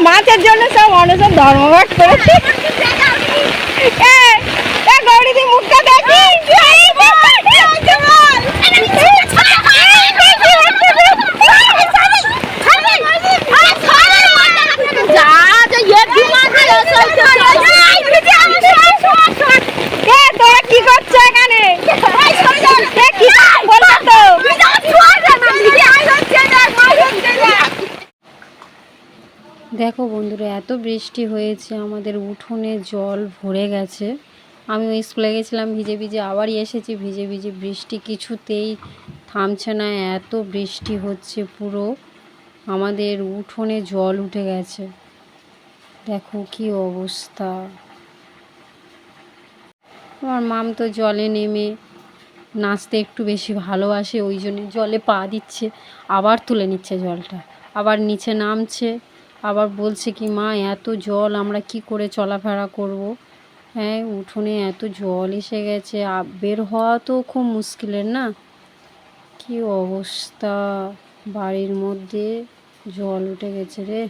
মাছের জন্য সব মানুষ ধর্মঘট করেছে। গৌরীদি মুখটা দেখি তোরা কি করছো এখানে? দেখো বন্ধুরা, এত বৃষ্টি হয়েছে, আমাদের উঠোনে জল ভরে গেছে। আমি ওই স্কুলে গেছিলাম ভিজে ভিজে, আবারই এসেছি ভিজে ভিজে। বৃষ্টি কিছুতেই থামছে না, এত বৃষ্টি হচ্ছে, পুরো আমাদের উঠোনে জল উঠে গেছে। দেখো কি অবস্থা। আমার মাম তো জলে নেমে নাচতে একটু বেশি ভালোবাসে, ওই জন্য জলে পা দিচ্ছে, আবার তুলে নিচ্ছে জলটা, আবার নিচে নামছে, আবার বলছে কি মা এত জল আমরা কি করে চলাফেরা করব। হ্যাঁ, উঠোনে এত জল এসে গেছে, বের হওয়া তো খুব মুশকিলের না। কি অবস্থা, বাড়ির মধ্যে জল উঠে গেছে রে।